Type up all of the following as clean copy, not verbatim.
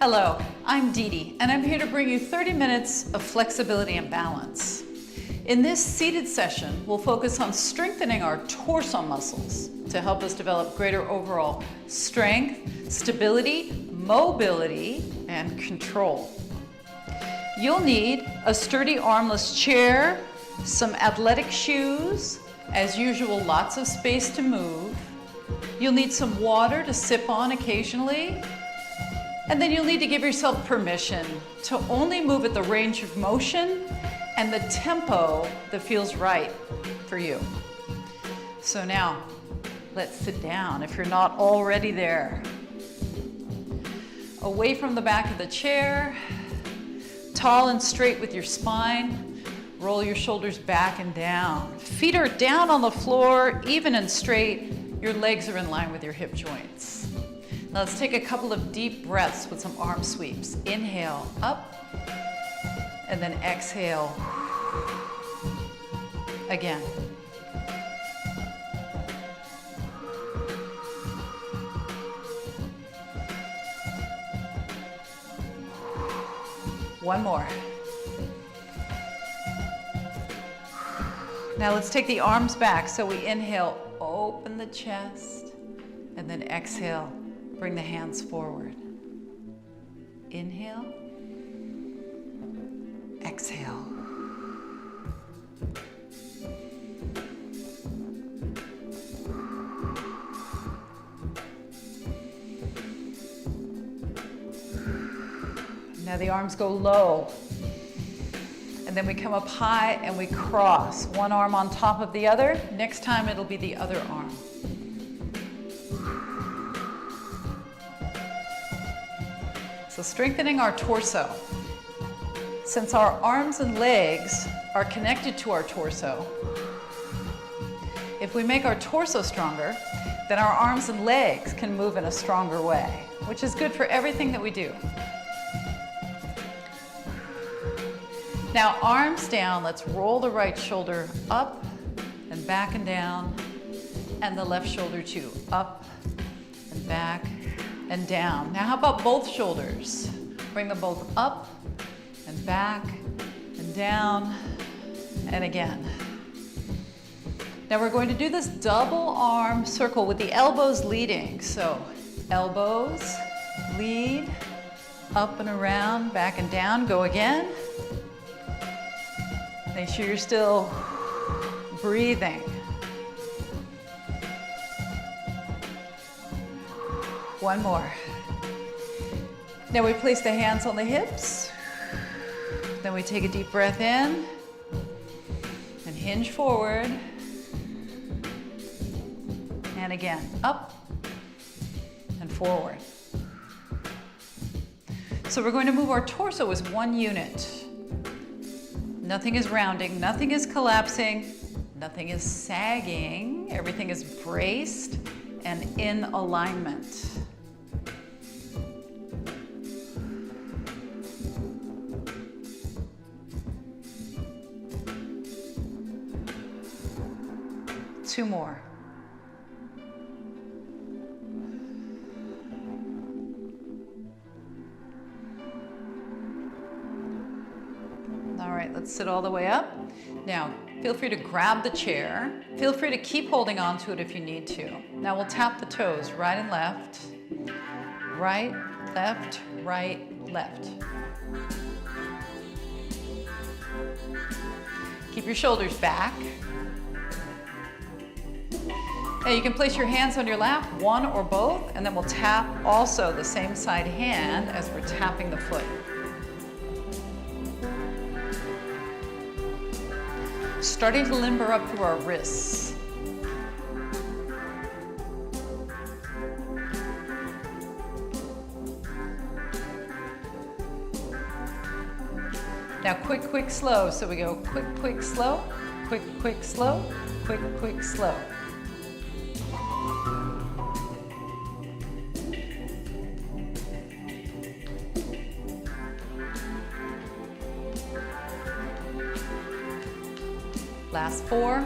Hello, I'm DeDe, and I'm here to bring you 30 minutes of flexibility and balance. In this seated session, we'll focus on strengthening our torso muscles to help us develop greater overall strength, stability, mobility, and control. You'll need a sturdy armless chair, some athletic shoes, as usual, lots of space to move. You'll need some water to sip on occasionally. And then you'll need to give yourself permission to only move at the range of motion and the tempo that feels right for you. So now, let's sit down if you're not already there. Away from the back of the chair, tall and straight with your spine, roll your shoulders back and down. Feet are down on the floor, even and straight. Your legs are in line with your hip joints. Now let's take a couple of deep breaths with some arm sweeps. Inhale, up, and then exhale, again. One more. Now let's take the arms back. So we inhale, open the chest, and then exhale. Bring the hands forward. Inhale. Exhale. Now the arms go low. And then we come up high and we cross. One arm on top of the other. Next time it'll be the other arm. So strengthening our torso. Since our arms and legs are connected to our torso, if we make our torso stronger, then our arms and legs can move in a stronger way, which is good for everything that we do. Now arms down, let's roll the right shoulder up and back and down, and the left shoulder too, up and back and down. Now how about both shoulders? Bring them both up and back and down and again. Now we're going to do this double arm circle with the elbows leading. So elbows, lead, up and around, back and down. Go again. Make sure you're still breathing. One more. Now we place the hands on the hips. Then we take a deep breath in and hinge forward. And again, up and forward. So we're going to move our torso as one unit. Nothing is rounding, nothing is collapsing, nothing is sagging. Everything is braced and in alignment. Two more. All right, let's sit all the way up. Now, feel free to grab the chair. Feel free to keep holding on to it if you need to. Now we'll tap the toes, right and left. Right, left, right, left. Keep your shoulders back. Now you can place your hands on your lap, one or both, and then we'll tap also the same side hand as we're tapping the foot. Starting to limber up through our wrists. Now quick, quick, slow. So we go quick, quick, slow, quick, quick, slow, quick, quick, slow. Last 4,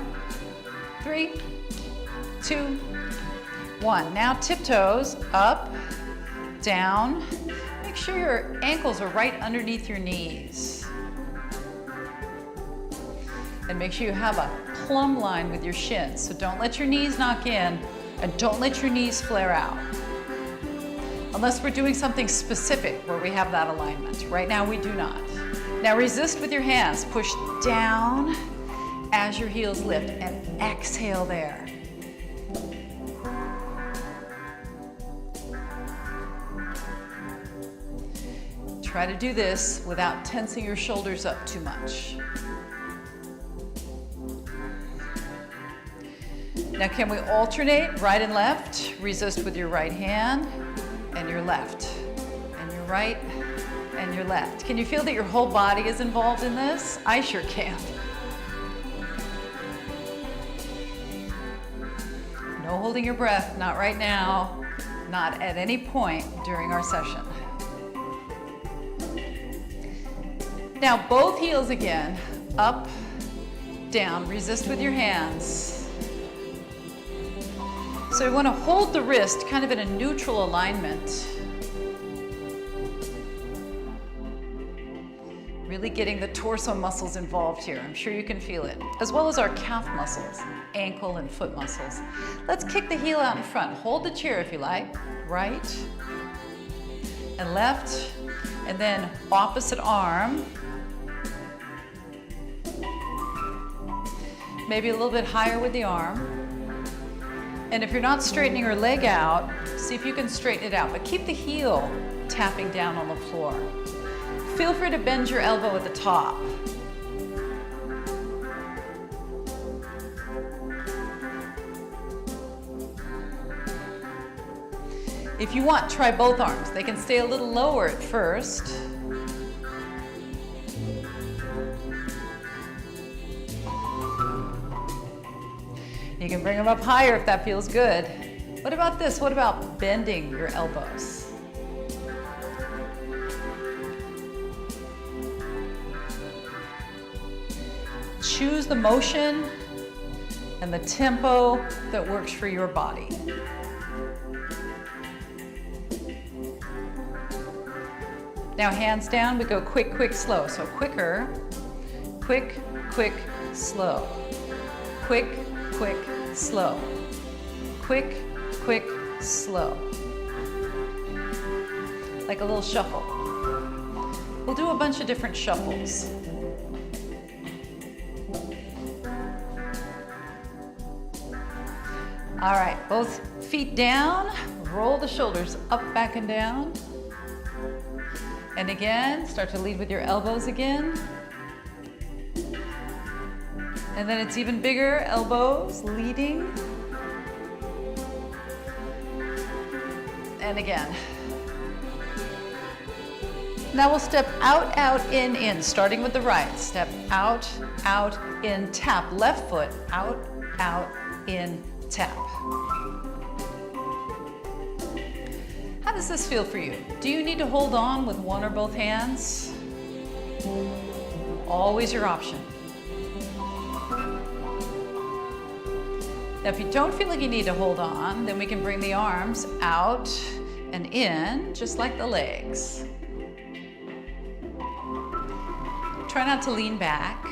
3, 2, 1. Now tiptoes, up, down. make sure your ankles are right underneath your knees. And make sure you have a plumb line with your shins. So don't let your knees knock in and don't let your knees flare out. Unless we're doing something specific where we have that alignment. Right now we do not. Now resist with your hands. Push down as your heels lift and exhale there. Try to do this without tensing your shoulders up too much. Now can we alternate right and left? Resist with your right hand and your left, and your right and your left. Can you feel that your whole body is involved in this? I sure can. No holding your breath, not right now, not at any point during our session. Now both heels again, up, down, resist with your hands. So we want to hold the wrist kind of in a neutral alignment. Really getting the torso muscles involved here. I'm sure you can feel it, as well as our calf muscles, ankle and foot muscles. Let's kick the heel out in front. Hold the chair if you like. Right and left, and then opposite arm. Maybe a little bit higher with the arm. And if you're not straightening your leg out, see if you can straighten it out, but keep the heel tapping down on the floor. Feel free to bend your elbow at the top. If you want, try both arms. They can stay a little lower at first. You can bring them up higher if that feels good. What about this? What about bending your elbows? Choose the motion and the tempo that works for your body. Now hands down, we go quick, quick, slow. So quicker, quick, quick, slow. Quick, quick, slow. Quick, quick, slow. Like a little shuffle. We'll do a bunch of different shuffles. All right, both feet down, roll the shoulders up, back, and down. And again, start to lead with your elbows again. And then it's even bigger, elbows leading. And again. Now we'll step out, out, in, starting with the right. Step out, out, in, tap. Left foot, out, in, tap. How does this feel for you? Do you need to hold on with one or both hands? Always your option. Now, if you don't feel like you need to hold on, then we can bring the arms out and in, just like the legs. Try not to lean back.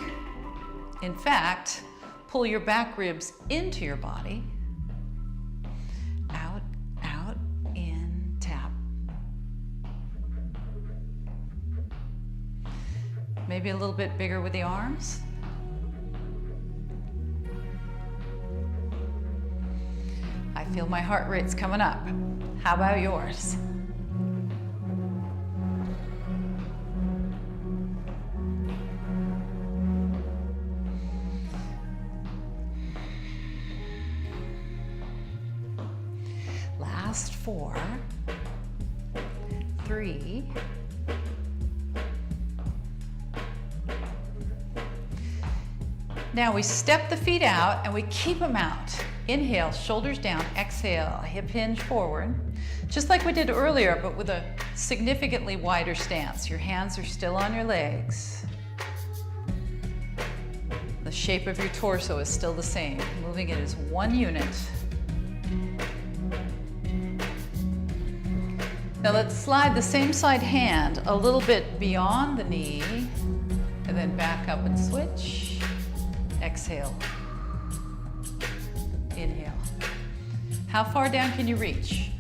In fact, pull your back ribs into your body. Out, out, in, tap. Maybe a little bit bigger with the arms. I feel my heart rate's coming up. How about yours? Last 4, 3, now we step the feet out and we keep them out. Inhale, shoulders down, exhale, hip hinge forward. Just like we did earlier, but with a significantly wider stance. Your hands are still on your legs. The shape of your torso is still the same, moving it as one unit. Now let's slide the same side hand a little bit beyond the knee, and then back up and switch. Exhale. Inhale. How far down can you reach?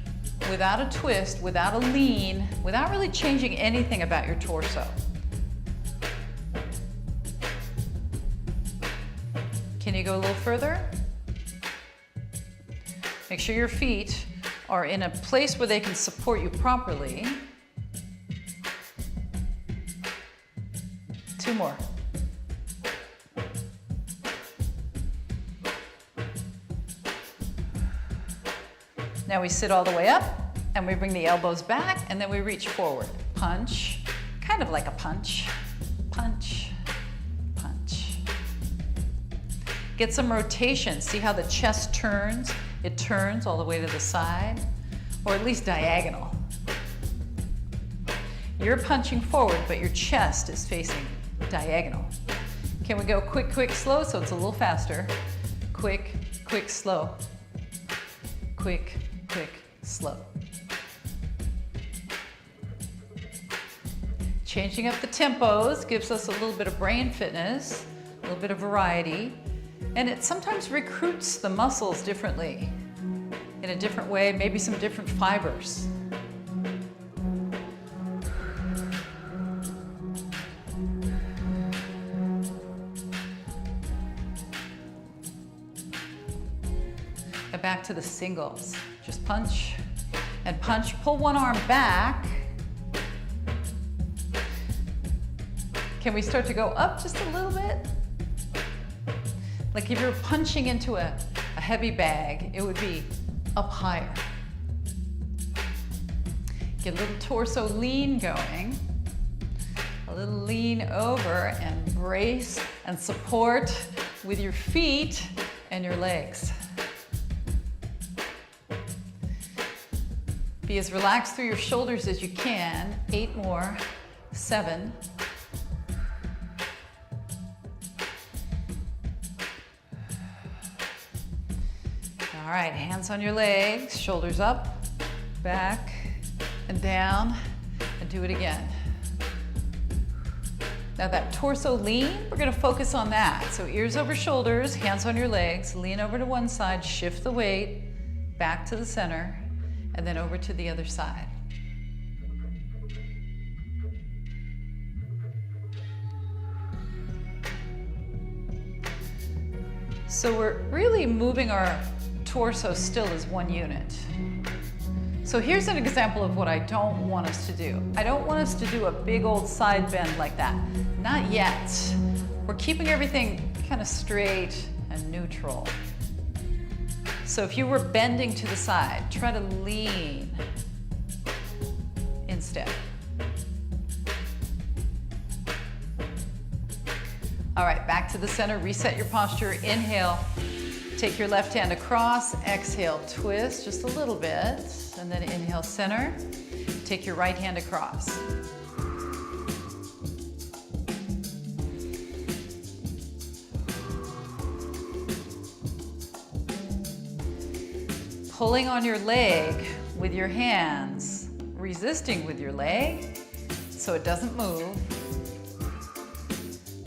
Without a twist, without a lean, without really changing anything about your torso. Can you go a little further? Make sure your feet are in a place where they can support you properly. 2 more. Now we sit all the way up, and we bring the elbows back, and then we reach forward. Punch, kind of like a punch. Punch, punch. Get some rotation. See how the chest turns? It turns all the way to the side, or at least diagonal. You're punching forward, but your chest is facing diagonal. Can we go quick, quick, slow, so it's a little faster? Quick, quick, slow. Quick, quick, slow. Changing up the tempos gives us a little bit of brain fitness, a little bit of variety, and it sometimes recruits the muscles differently, in a different way, maybe some different fibers. And back to the singles. Just punch and punch. Pull one arm back. Can we start to go up just a little bit? Like if you're punching into a heavy bag, it would be up higher. Get a little torso lean going. A little lean over and brace and support with your feet and your legs. Be as relaxed through your shoulders as you can. 8 more, 7. All right, hands on your legs, shoulders up, back, and down, and do it again. Now that torso lean, we're gonna focus on that. So ears over shoulders, hands on your legs, lean over to one side, shift the weight, back to the center, and then over to the other side. So we're really moving our torso still as one unit. So here's an example of what I don't want us to do. I don't want us to do a big old side bend like that. Not yet. We're keeping everything kind of straight and neutral. So if you were bending to the side, try to lean instead. All right, back to the center, reset your posture, inhale. Take your left hand across, exhale, twist just a little bit, and then inhale, center. Take your right hand across. Pulling on your leg with your hands, resisting with your leg so it doesn't move.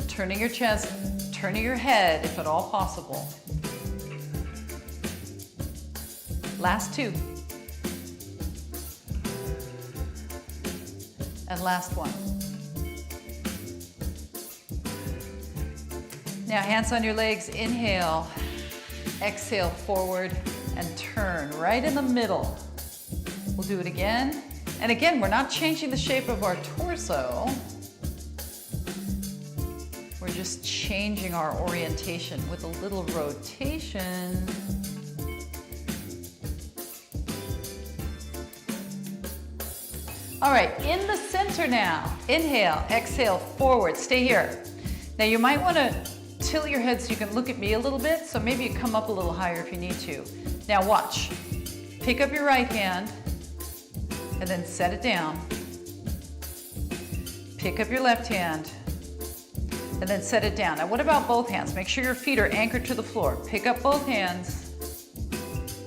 Turning your chest, turning your head if at all possible. Last 2. And last 1. Now hands on your legs, inhale, exhale forward and turn right in the middle. We'll do it again. And again, we're not changing the shape of our torso. We're just changing our orientation with a little rotation. All right, in the center now. Inhale, exhale, forward, stay here. Now you might want to tilt your head so you can look at me a little bit, so maybe you come up a little higher if you need to. Now watch. Pick up your right hand and then set it down. Pick up your left hand and then set it down. Now what about both hands? Make sure your feet are anchored to the floor. Pick up both hands,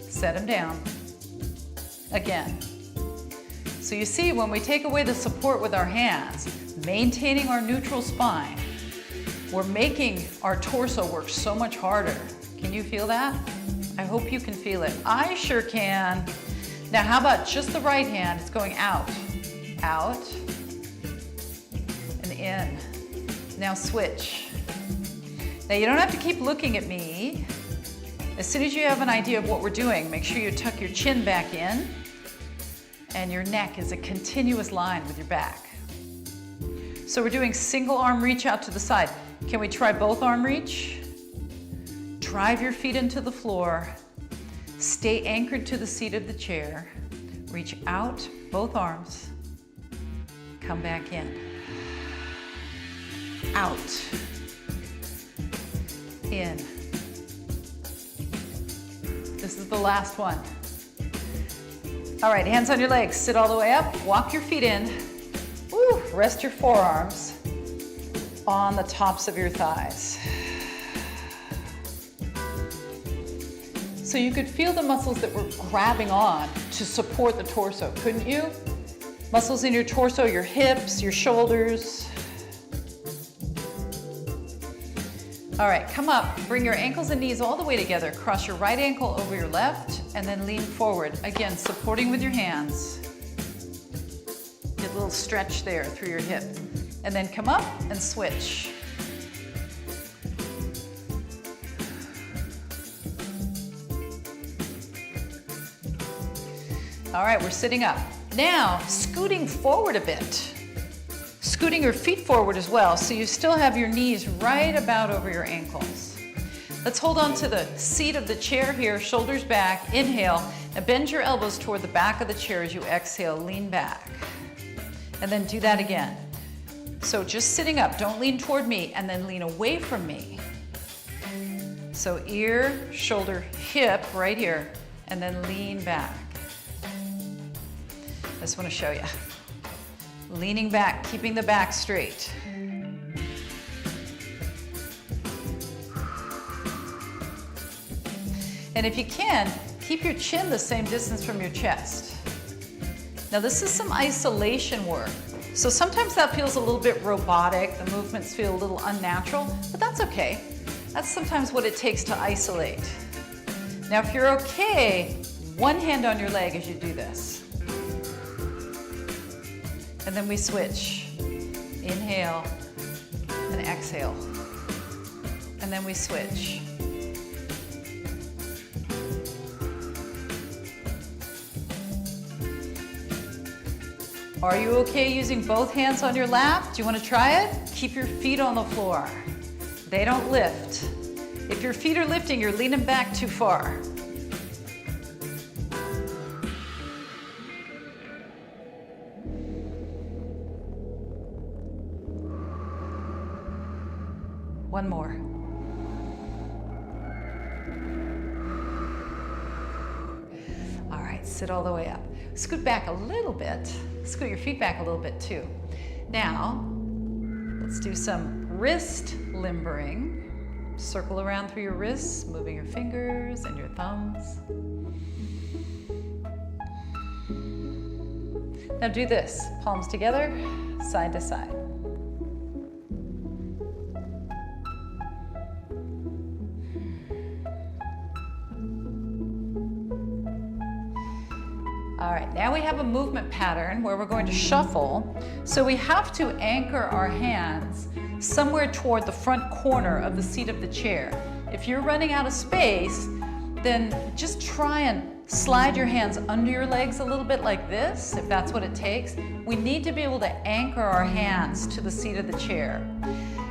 set them down. Again. So you see, when we take away the support with our hands, maintaining our neutral spine, we're making our torso work so much harder. Can you feel that? I hope you can feel it. I sure can. Now how about just the right hand? It's going out, out, and in. Now switch. Now you don't have to keep looking at me. As soon as you have an idea of what we're doing, make sure you tuck your chin back in and your neck is a continuous line with your back. So we're doing single arm reach out to the side. Can we try both arm reach? Drive your feet into the floor. Stay anchored to the seat of the chair. Reach out, both arms. Come back in. Out. In. This is the last one. All right, hands on your legs. Sit all the way up. Walk your feet in. Woo, rest your forearms on the tops of your thighs. So you could feel the muscles that were grabbing on to support the torso, couldn't you? Muscles in your torso, your hips, your shoulders. All right, come up. Bring your ankles and knees all the way together. Cross your right ankle over your left and then lean forward. Again, supporting with your hands. Get a little stretch there through your hip. And then come up and switch. All right, we're sitting up. Now, scooting forward a bit. Scooting your feet forward as well, so you still have your knees right about over your ankles. Let's hold on to the seat of the chair here, shoulders back, inhale, and bend your elbows toward the back of the chair as you exhale, lean back. And then do that again. So just sitting up, don't lean toward me, and then lean away from me. So ear, shoulder, hip, right here, and then lean back. I just want to show you. Leaning back, keeping the back straight. And if you can, keep your chin the same distance from your chest. Now this is some isolation work. So sometimes that feels a little bit robotic, the movements feel a little unnatural, but that's okay. That's sometimes what it takes to isolate. Now if you're okay, one hand on your leg as you do this. And then we switch. Inhale and exhale. And then we switch. Are you okay using both hands on your lap? Do you want to try it? Keep your feet on the floor. They don't lift. If your feet are lifting, you're leaning back too far. One more. All right, sit all the way up. Scoot back a little bit. Scoot your feet back a little bit too. Now, let's do some wrist limbering. Circle around through your wrists, moving your fingers and your thumbs. Now do this, palms together, side to side. All right, now we have a movement pattern where we're going to shuffle. So we have to anchor our hands somewhere toward the front corner of the seat of the chair. If you're running out of space, then just try and slide your hands under your legs a little bit like this, if that's what it takes. We need to be able to anchor our hands to the seat of the chair.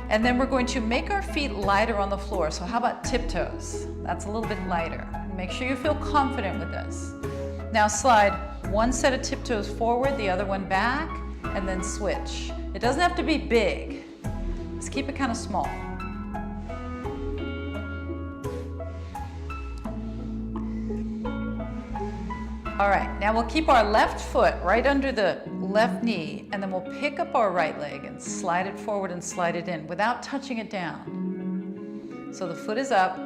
And then we're going to make our feet lighter on the floor. So how about tiptoes? That's a little bit lighter. Make sure you feel confident with this. Now slide one set of tiptoes forward, the other one back, and then switch. It doesn't have to be big. Just keep it kind of small. All right, now we'll keep our left foot right under the left knee, and then we'll pick up our right leg and slide it forward and slide it in without touching it down. So the foot is up,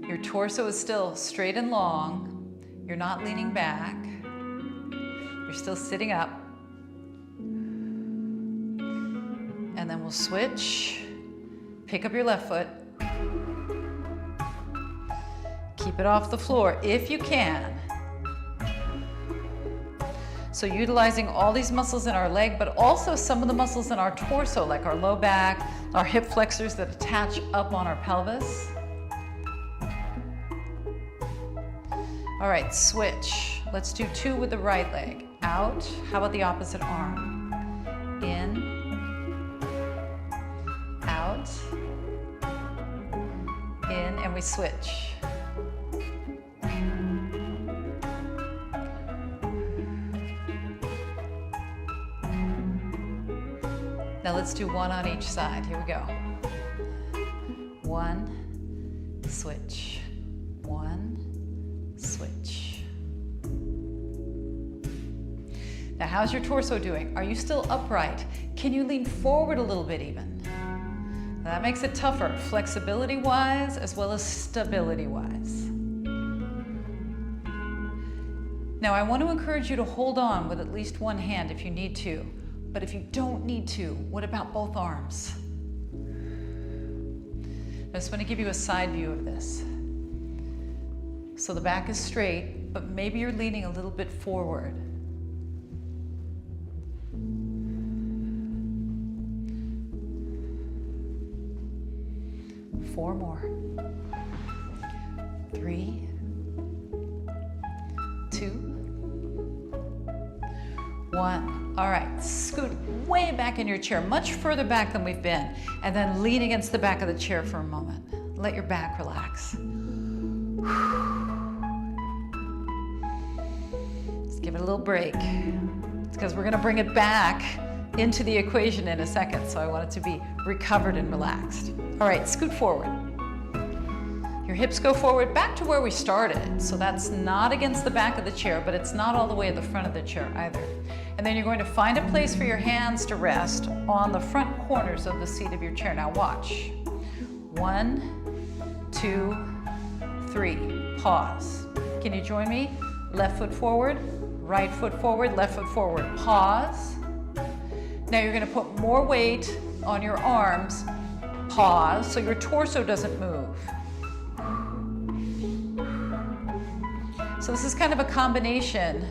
your torso is still straight and long, you're not leaning back, You're still sitting up. And then we'll switch. Pick up your left foot. Keep it off the floor if you can. So utilizing all these muscles in our leg, but also some of the muscles in our torso, like our low back, our hip flexors that attach up on our pelvis. All right, switch. Let's do 2 with the right leg. Out. How about the opposite arm? In. Out. In, and we switch. Now let's do 1 on each side. Here we go. 1, switch. 1, switch. Now how's your torso doing? Are you still upright? Can you lean forward a little bit even? Now that makes it tougher, flexibility-wise as well as stability-wise. Now I want to encourage you to hold on with at least one hand if you need to. But if you don't need to, what about both arms? I just want to give you a side view of this. So the back is straight, but maybe you're leaning a little bit forward. Four more. 3, 2, 1. All right, scoot way back in your chair, much further back than we've been, and then lean against the back of the chair for a moment. Let your back relax. Let's give it a little break. It's because we're gonna bring it back into the equation in a second, so I want it to be recovered and relaxed. All right, scoot forward. Your hips go forward back to where we started, so that's not against the back of the chair, but it's not all the way at the front of the chair either. And then you're going to find a place for your hands to rest on the front corners of the seat of your chair. Now watch. 1, 2, 3. Pause. Can you join me? Left foot forward, right foot forward, left foot forward. Pause. Now you're going to put more weight on your arms. Pause, so your torso doesn't move. So this is kind of a combination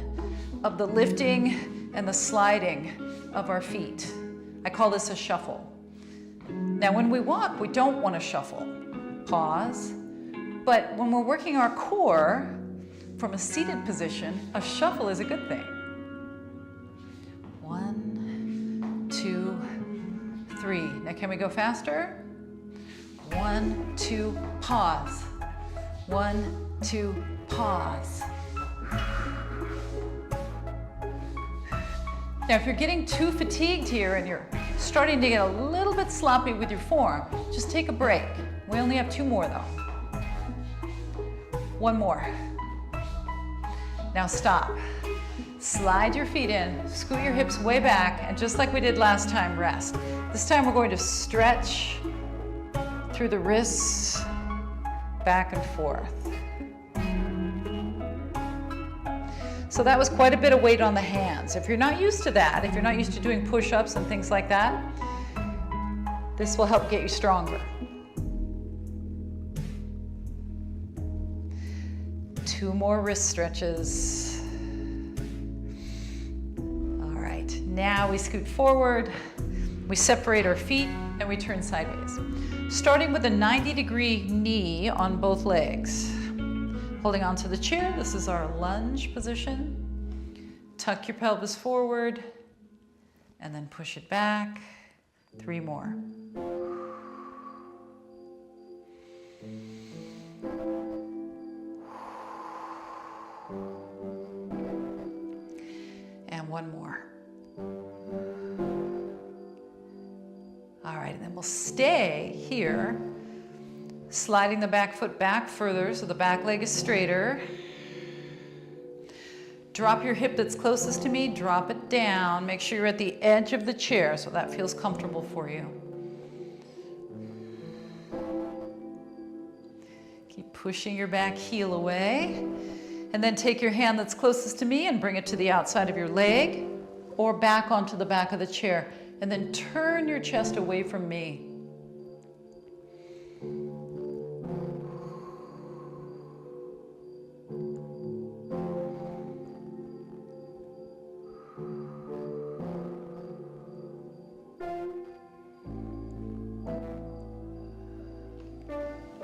of the lifting and the sliding of our feet. I call this a shuffle. Now when we walk, we don't want to shuffle. Pause. But when we're working our core from a seated position, a shuffle is a good thing. 1, 2, 3. Now can we go faster? 1, 2, pause. 1, 2, pause. Now, if you're getting too fatigued here and you're starting to get a little bit sloppy with your form, just take a break. We only have 2 more though. 1 more. Now stop. Slide your feet in, scoot your hips way back, and just like we did last time, rest. This time we're going to stretch through the wrists, back and forth. So that was quite a bit of weight on the hands. If you're not used to that, if you're not used to doing push-ups and things like that, this will help get you stronger. 2 more wrist stretches. All right, now we scoot forward, we separate our feet, and we turn sideways. Starting with a 90-degree knee on both legs. Holding onto the chair, this is our lunge position. Tuck your pelvis forward, and then push it back. 3 more. And 1 more. All right, and then we'll stay here, sliding the back foot back further so the back leg is straighter. Drop your hip that's closest to me, drop it down. Make sure you're at the edge of the chair so that feels comfortable for you. Keep pushing your back heel away. And then take your hand that's closest to me and bring it to the outside of your leg or back onto the back of the chair. And then turn your chest away from me.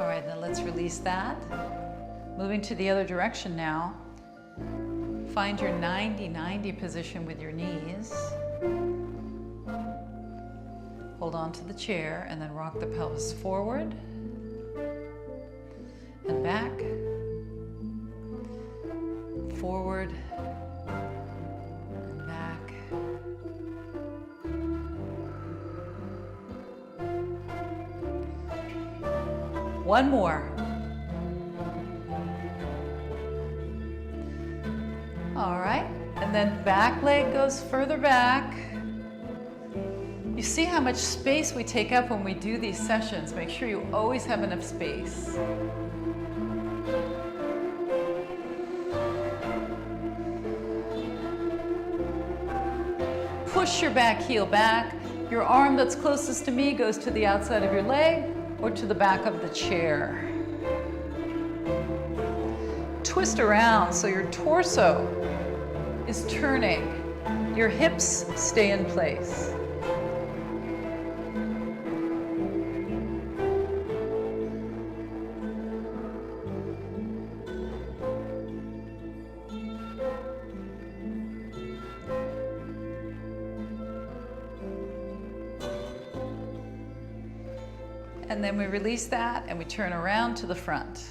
All right, then let's release that. Moving to the other direction now. Find your 90-90 position with your knees. Hold on to the chair and then rock the pelvis forward and back, forward and back. One more. All right, and then back leg goes further back. You see how much space we take up when we do these sessions. Make sure you always have enough space. Push your back heel back. Your arm that's closest to me goes to the outside of your leg or to the back of the chair. Twist around so your torso is turning. Your hips stay in place. And then we release that and we turn around to the front.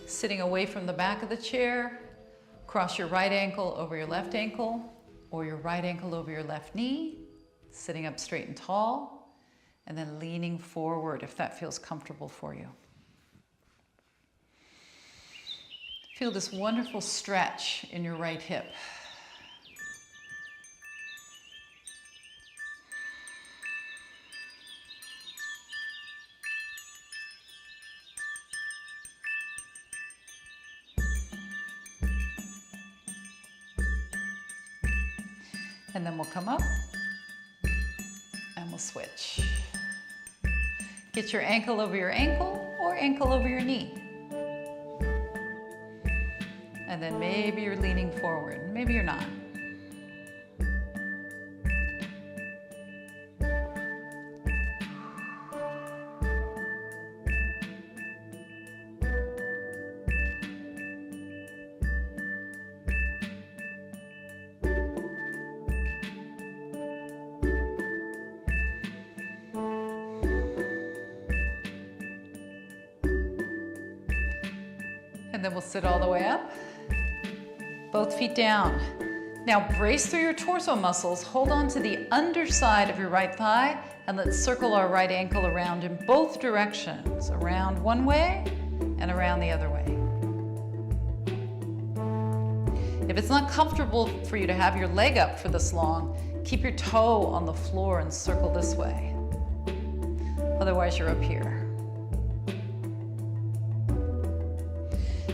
Sitting away from the back of the chair, cross your right ankle over your left ankle or your right ankle over your left knee, sitting up straight and tall, and then leaning forward if that feels comfortable for you. Feel this wonderful stretch in your right hip. And then we'll come up and we'll switch. Get your ankle over your ankle or ankle over your knee. And then maybe you're leaning forward, maybe you're not. And then we'll sit all the way up. Both feet down. Now brace through your torso muscles. Hold on to the underside of your right thigh and let's circle our right ankle around in both directions. Around one way and around the other way. If it's not comfortable for you to have your leg up for this long, keep your toe on the floor and circle this way. Otherwise you're up here.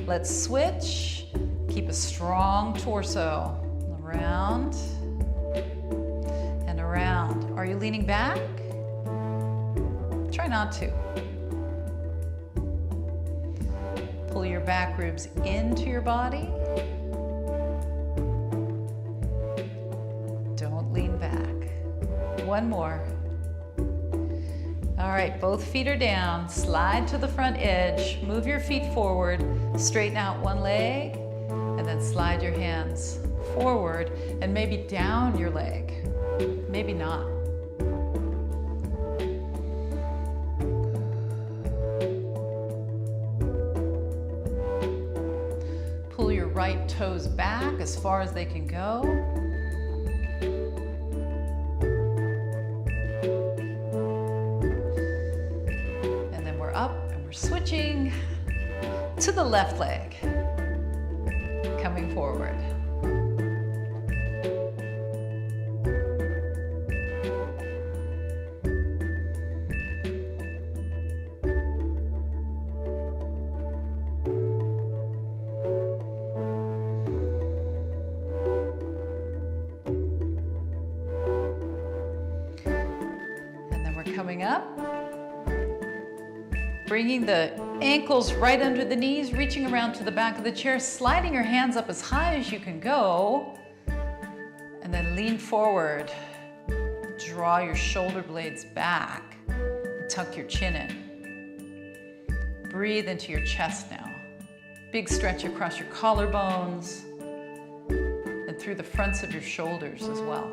Let's switch. Keep a strong torso. Around and around. Are you leaning back? Try not to. Pull your back ribs into your body. Don't lean back. One more. All right, both feet are down. Slide to the front edge. Move your feet forward. Straighten out one leg. And then slide your hands forward and maybe down your leg. Maybe not. Pull your right toes back as far as they can go. And then we're up and we're switching to the left leg. Coming forward. Coming up. Bringing the ankles right under the knees, reaching around to the back of the chair, sliding your hands up as high as you can go, and then lean forward. Draw your shoulder blades back, tuck your chin in. Breathe into your chest now. Big stretch across your collarbones and through the fronts of your shoulders as well.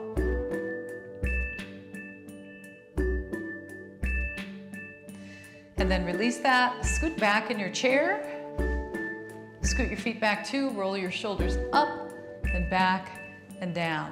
And then release that, scoot back in your chair. Scoot your feet back too, roll your shoulders up and back and down.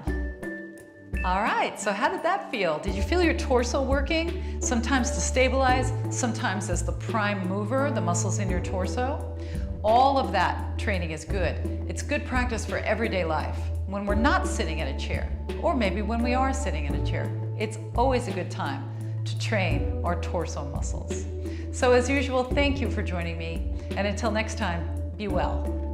All right, so how did that feel? Did you feel your torso working? Sometimes to stabilize, sometimes as the prime mover, the muscles in your torso. All of that training is good. It's good practice for everyday life. When we're not sitting in a chair, or maybe when we are sitting in a chair, it's always a good time to train our torso muscles. So as usual, thank you for joining me, and until next time, be well.